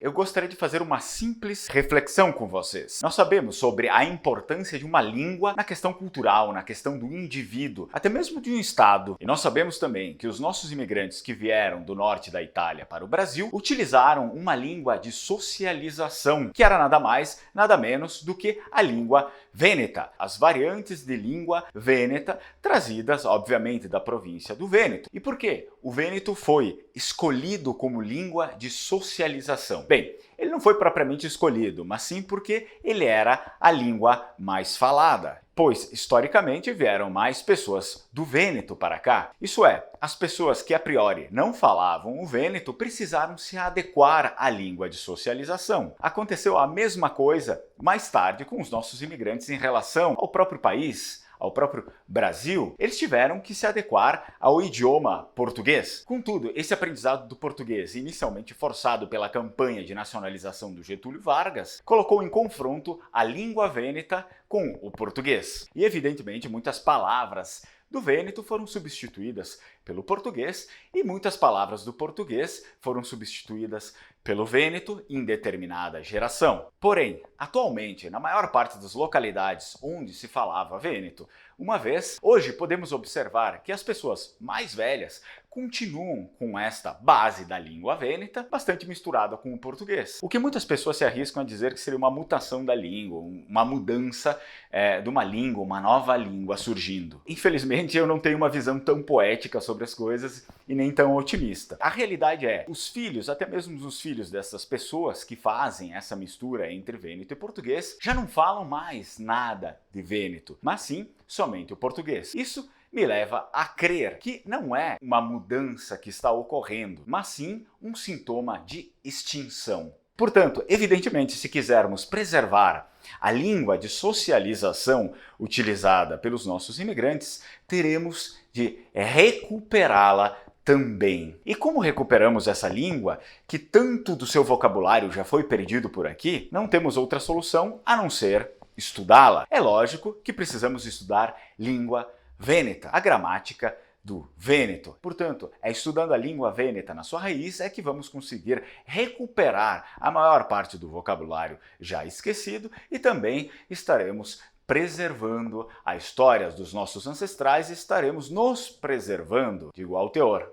Eu gostaria de fazer uma simples reflexão com vocês. Nós sabemos sobre a importância de uma língua na questão cultural, na questão do indivíduo, até mesmo de um estado. E nós sabemos também que os nossos imigrantes que vieram do norte da Itália para o Brasil utilizaram uma língua de socialização, que era nada mais, nada menos do que a língua vêneta, as variantes de língua vêneta trazidas, obviamente, da província do Vêneto. E por quê? O vêneto foi escolhido como língua de socialização. Bem, ele não foi propriamente escolhido, mas sim porque ele era a língua mais falada, pois historicamente vieram mais pessoas do Vêneto para cá. Isso é, as pessoas que a priori não falavam o vêneto precisaram se adequar à língua de socialização. Aconteceu a mesma coisa mais tarde com os nossos imigrantes em relação ao próprio país, ao próprio Brasil. Eles tiveram que se adequar ao idioma português. Contudo, esse aprendizado do português, inicialmente forçado pela campanha de nacionalização do Getúlio Vargas, colocou em confronto a língua vêneta com o português. E evidentemente muitas palavras do vêneto foram substituídas pelo português e muitas palavras do português foram substituídas pelo vêneto em determinada geração. Porém, atualmente, na maior parte das localidades onde se falava vêneto, hoje podemos observar que as pessoas mais velhas continuam com esta base da língua vêneta bastante misturada com o português. O que muitas pessoas se arriscam a dizer que seria uma mutação da língua, uma mudança de uma língua, uma nova língua surgindo. Infelizmente, eu não tenho uma visão tão poética sobre as coisas e nem tão otimista. A realidade é, os filhos, até mesmo os filhos dessas pessoas que fazem essa mistura entre vêneto e português, já não falam mais nada de vêneto, mas sim somente o português. Isso me leva a crer que não é uma mudança que está ocorrendo, mas sim um sintoma de extinção. Portanto, evidentemente, se quisermos preservar a língua de socialização utilizada pelos nossos imigrantes, teremos de recuperá-la também. E como recuperamos essa língua, que tanto do seu vocabulário já foi perdido por aqui, não temos outra solução a não ser estudá-la. É lógico que precisamos estudar língua vêneta, a gramática do vêneto. Portanto, é estudando a língua vêneta na sua raiz é que vamos conseguir recuperar a maior parte do vocabulário já esquecido e também estaremos preservando a história dos nossos ancestrais e estaremos nos preservando de igual teor.